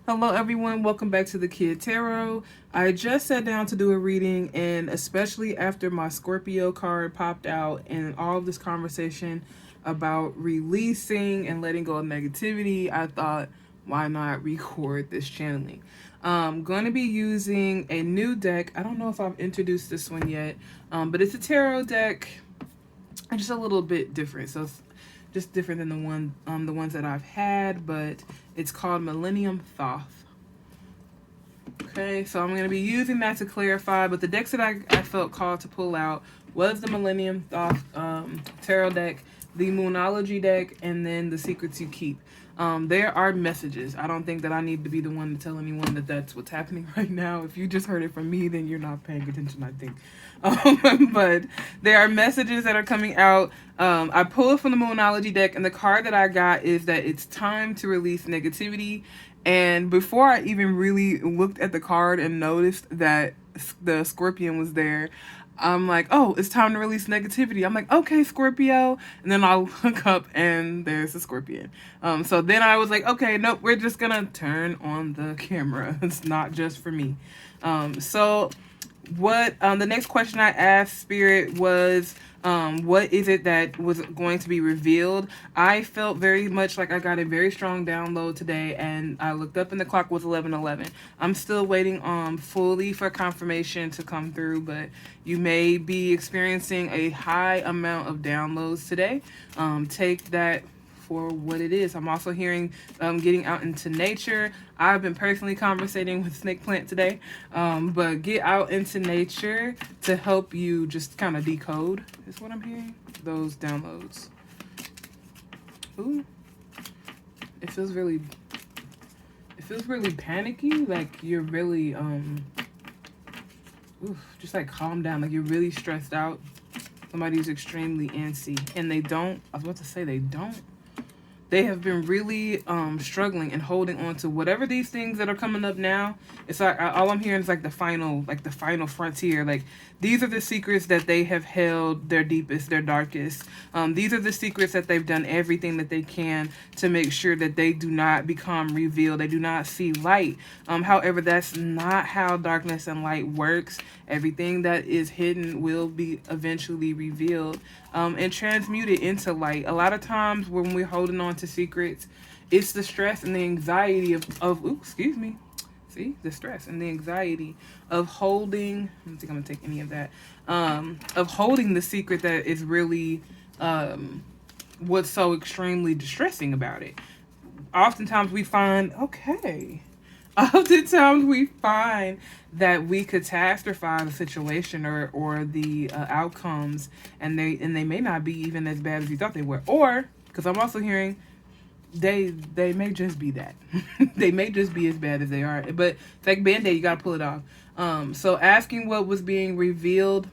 Hello everyone, welcome back to the Kid Tarot. I just sat down to do a reading, and especially after my Scorpio card popped out and all of this conversation about releasing and letting go of negativity, I thought, why not record this channeling? I'm going to be using a new deck. I don't know if I've introduced this one yet, but it's a tarot deck, just a little bit different. So it's just different than the ones that I've had, but it's called Millennium Thoth. Okay, so I'm going to be using that to clarify, but the decks that I felt called to pull out was the Millennium Thoth tarot deck, the Moonology deck, and then the Secrets You Keep. There are messages. I don't think that I need to be the one to tell anyone that that's what's happening right now. If you just heard it from me, then you're not paying attention, I think. But there are messages that are coming out. I pulled from the Moonology deck, and the card that I got is that it's time to release negativity. And before I even really looked at the card and noticed that the Scorpion was there, I'm like, oh, it's time to release negativity. I'm like, okay, Scorpio. And then I'll look up and there's a Scorpion. So then I was like, okay, nope, we're just going to turn on the camera. It's not just for me. So what the next question I asked Spirit was, what is it that was going to be revealed? I felt very much like I got a very strong download today, and I looked up and the clock was 11:11. I'm still waiting fully for confirmation to come through, but you may be experiencing a high amount of downloads today. Take that for what it is. I'm also hearing getting out into nature. I've been personally conversating with Snake Plant today, but get out into nature to help you just kind of decode is what I'm hearing. Those downloads. Ooh, it feels really panicky. Like you're really just like calm down. Like you're really stressed out. Somebody's extremely antsy, and they have been really struggling and holding on to whatever these things that are coming up now. It's like all I'm hearing is like the final frontier. Like these are the secrets that they have held their deepest, their darkest. These are the secrets that they've done everything that they can to make sure that they do not become revealed. They do not see light. However, that's not how darkness and light works. Everything that is hidden will be eventually revealed and transmuted into light. A lot of times when we're holding on to secrets, it's the stress and the anxiety the stress and the anxiety of holding, I don't think I'm gonna take any of that, of holding the secret that is really what's so extremely distressing about it. Oftentimes we find that we catastrophize the situation or the outcomes, and they may not be even as bad as you thought they were. Or because I'm also hearing they may just be that. They may just be as bad as they are. But it's like Band-Aid, you gotta pull it off. So asking what was being revealed,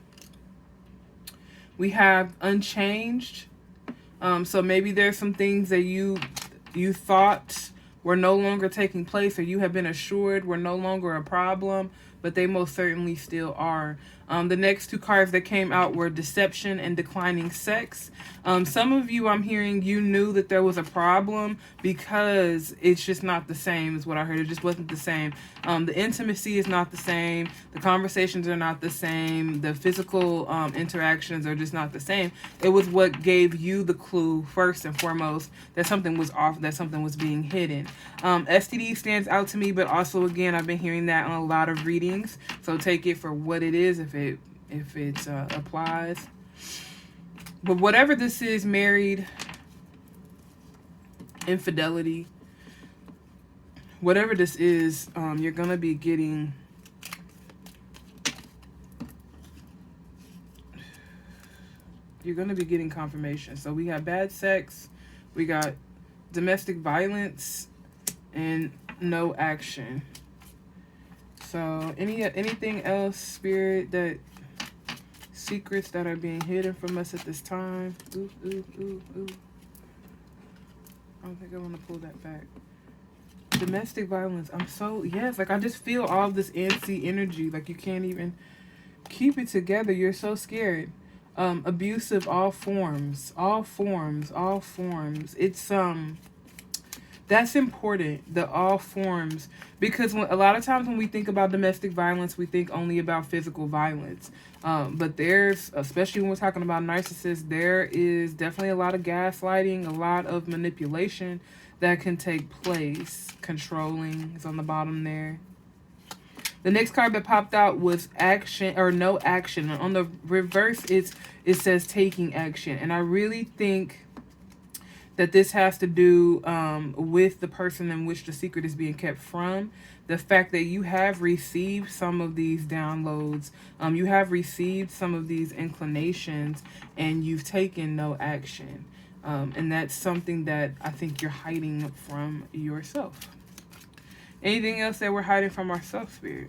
we have unchanged. So maybe there's some things that you thought were no longer taking place, or you have been assured were no longer a problem, but they most certainly still are. The next two cards that came out were Deception and Declining Sex. Some of you, I'm hearing, you knew that there was a problem because it's just not the same, is what I heard. It just wasn't the same. The intimacy is not the same. The conversations are not the same. The physical interactions are just not the same. It was what gave you the clue, first and foremost, that something was off, that something was being hidden. STD stands out to me, but also, again, I've been hearing that on a lot of readings. So take it for what it is, if it applies. But whatever this is, married, infidelity, whatever this is, you're gonna be getting confirmation. So we have bad sex, we got domestic violence, and no action. So anything else, Spirit, that secrets that are being hidden from us at this time? Ooh. I don't think I want to pull that back. Domestic violence. I just feel all of this antsy energy. Like you can't even keep it together. You're so scared. Abusive, all forms. It's That's important, the all forms, because a lot of times when we think about domestic violence, we think only about physical violence. But there's, especially when we're talking about narcissists, there is definitely a lot of gaslighting, a lot of manipulation that can take place. Controlling is on the bottom there. The next card that popped out was action or no action. On the reverse, it says taking action. And I really think that this has to do with the person in which the secret is being kept from. The fact that you have received some of these downloads, you have received some of these inclinations, and you've taken no action. And that's something that I think you're hiding from yourself. Anything else that we're hiding from ourselves, Spirit?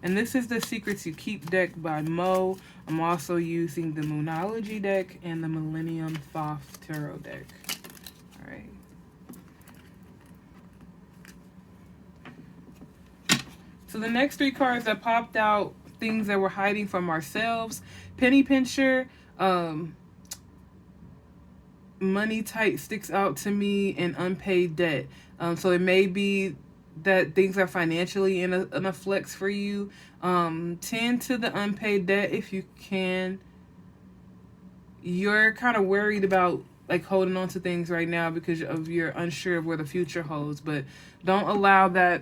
And this is the Secrets You Keep deck by Mo. I'm also using the Moonology deck and the Millennium Thoth Tarot deck. All right. So the next three cards that popped out, things that we're hiding from ourselves. Penny Pincher, money tight sticks out to me, and unpaid debt. So it may be that things are financially in a flex for you. Tend to the unpaid debt if you can. You're kind of worried about like holding on to things right now because of you're unsure of where the future holds, but don't allow that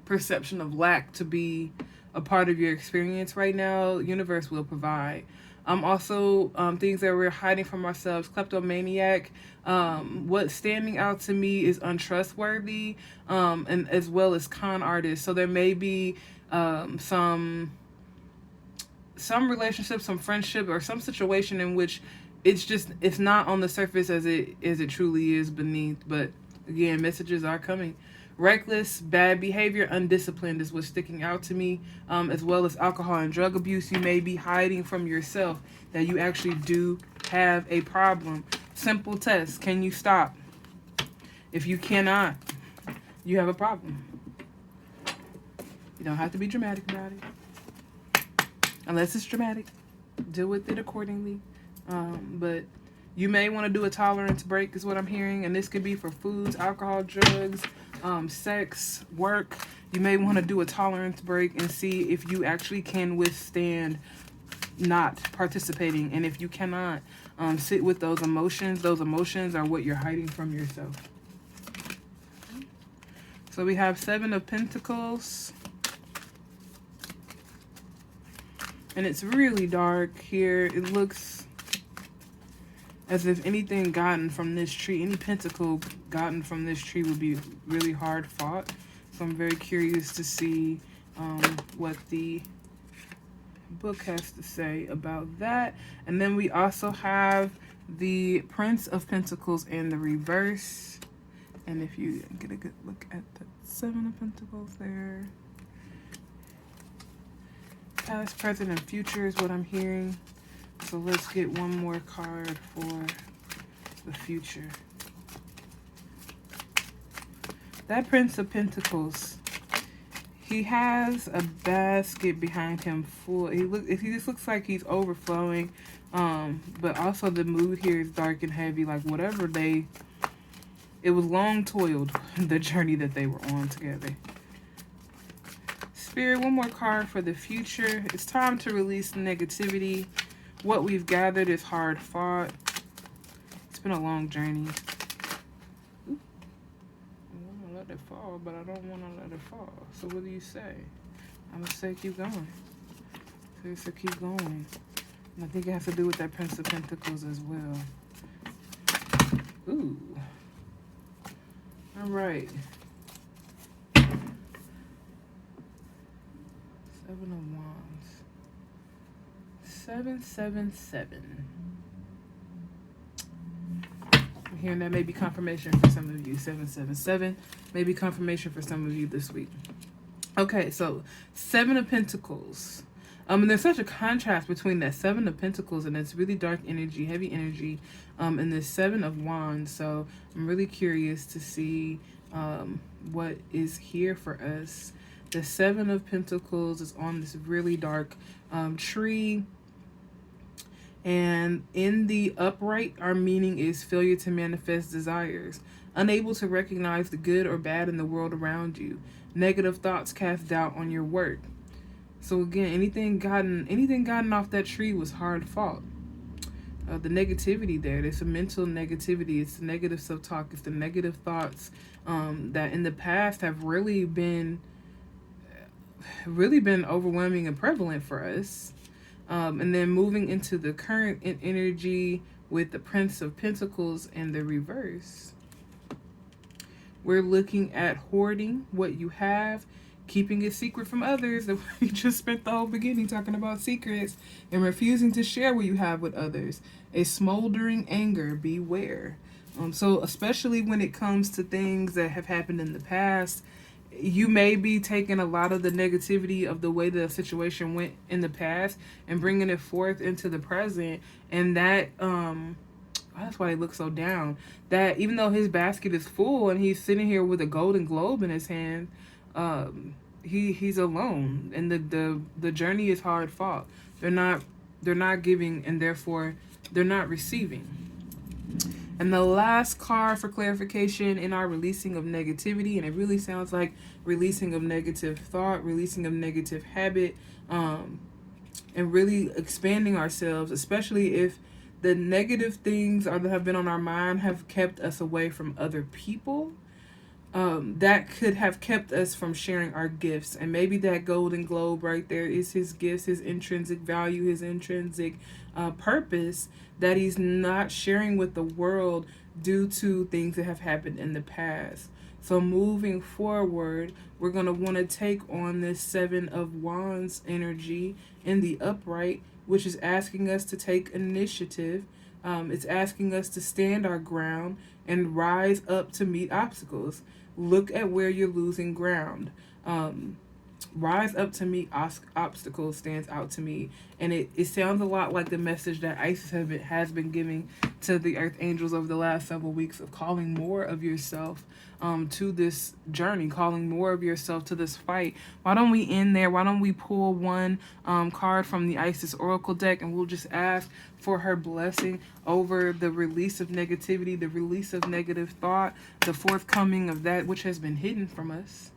perception of lack to be a part of your experience right now. Universe will provide. Also, things that we're hiding from ourselves. Kleptomaniac. What's standing out to me is untrustworthy, and as well as con artist. So there may be some relationship, some friendship, or some situation in which it's not on the surface as it truly is beneath. But again, messages are coming. Reckless, bad behavior, undisciplined is what's sticking out to me, as well as alcohol and drug abuse. You may be hiding from yourself that you actually do have a problem. Simple test. Can you stop? If you cannot, you have a problem. You don't have to be dramatic about it. Unless it's dramatic, deal with it accordingly. But you may want to do a tolerance break is what I'm hearing. And this could be for foods, alcohol, drugs, sex, work. You may want to do a tolerance break and see if you actually can withstand not participating. And if you cannot, sit with those emotions. Those emotions are what you're hiding from yourself. So we have 7 of Pentacles. And it's really dark here. It looks as if anything gotten from this tree, any pentacle gotten from this tree would be really hard fought. So I'm very curious to see what the book has to say about that. And then we also have the Prince of Pentacles in the reverse. And if you get a good look at the 7 of Pentacles there. Past, present, and future is what I'm hearing. So let's get one more card for the future. That Prince of Pentacles, he has a basket behind him full. He just looks like he's overflowing. But also the mood here is dark and heavy. Like whatever it was long toiled, the journey that they were on together. Spirit, one more card for the future. It's time to release the negativity. What we've gathered is hard fought. It's been a long journey. Ooh. I want to let it fall, but I don't want to let it fall. So what do you say? I'm going to say keep going. So keep going. And I think it has to do with that Prince of Pentacles as well. Ooh. All right. 7 of Wands. 777. I'm hearing that may be confirmation for some of you. 777 may be confirmation for some of you this week. Okay, so 7 of Pentacles. And there's such a contrast between that 7 of Pentacles and this really dark energy, heavy energy, and this 7 of Wands. So I'm really curious to see what is here for us. The 7 of Pentacles is on this really dark tree. And in the upright, our meaning is failure to manifest desires, unable to recognize the good or bad in the world around you. Negative thoughts cast doubt on your work. So again, anything gotten off that tree was hard fought. The negativity there's a mental negativity. It's the negative self-talk. It's the negative thoughts that in the past have really been overwhelming and prevalent for us. And then moving into the current energy with the Prince of Pentacles and the reverse. We're looking at hoarding what you have, keeping it secret from others. We just spent the whole beginning talking about secrets, and refusing to share what you have with others. A smoldering anger, beware. So especially when it comes to things that have happened in the past, you may be taking a lot of the negativity of the way the situation went in the past and bringing it forth into the present. And that that's why he looks so down. That even though his basket is full and he's sitting here with a golden globe in his hand, he's alone, and the journey is hard fought. They're not giving, and therefore they're not receiving. And the last card for clarification in our releasing of negativity, and it really sounds like releasing of negative thought, releasing of negative habit, and really expanding ourselves, especially if the negative things that have been on our mind have kept us away from other people. That could have kept us from sharing our gifts. And maybe that golden globe right there is his gifts, his intrinsic value, his intrinsic purpose that he's not sharing with the world due to things that have happened in the past. So moving forward, we're going to want to take on this Seven of Wands energy in the upright, which is asking us to take initiative. It's asking us to stand our ground and rise up to meet obstacles. Look at where you're losing ground. Rise up to meet obstacles stands out to me. And it sounds a lot like the message that Isis has been giving to the Earth Angels over the last several weeks, of calling more of yourself to this journey, calling more of yourself to this fight. Why don't we end there? Why don't we pull one card from the Isis Oracle deck, and we'll just ask for her blessing over the release of negativity, the release of negative thought, the forthcoming of that which has been hidden from us.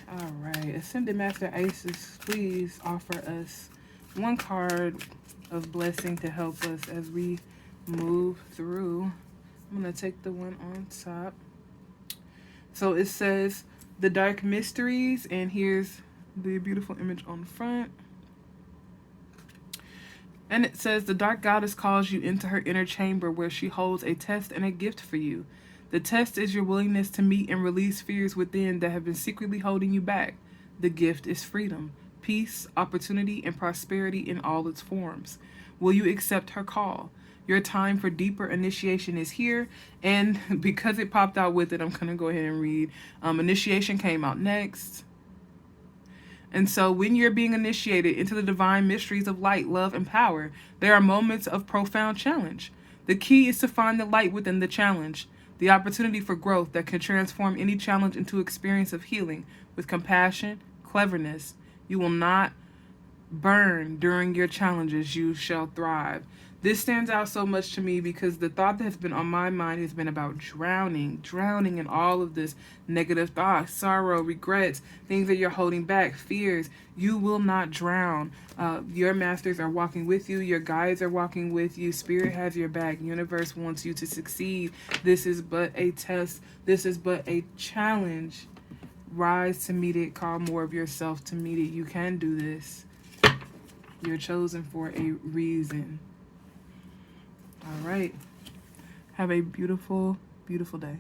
All right, Ascended Master Isis, please offer us one card of blessing to help us as we move through. I'm going to take the one on top. So it says the dark mysteries, and here's the beautiful image on the front. And it says the dark goddess calls you into her inner chamber where she holds a test and a gift for you. The test is your willingness to meet and release fears within that have been secretly holding you back. The gift is freedom, peace, opportunity, and prosperity in all its forms. Will you accept her call? Your time for deeper initiation is here. And because it popped out with it, I'm going to go ahead and read. Initiation came out next. And so when you're being initiated into the divine mysteries of light, love, and power, there are moments of profound challenge. The key is to find the light within the challenge, the opportunity for growth that can transform any challenge into experience of healing with compassion, cleverness. You will not burn during your challenges. You shall thrive. This stands out so much to me because the thought that has been on my mind has been about drowning in all of this negative thoughts, sorrow, regrets, things that you're holding back, fears. You will not drown. Your masters are walking with you. Your guides are walking with you. Spirit has your back. Universe wants you to succeed. This is but a test. This is but a challenge. Rise to meet it. Call more of yourself to meet it. You can do this. You're chosen for a reason. All right. Have a beautiful, beautiful day.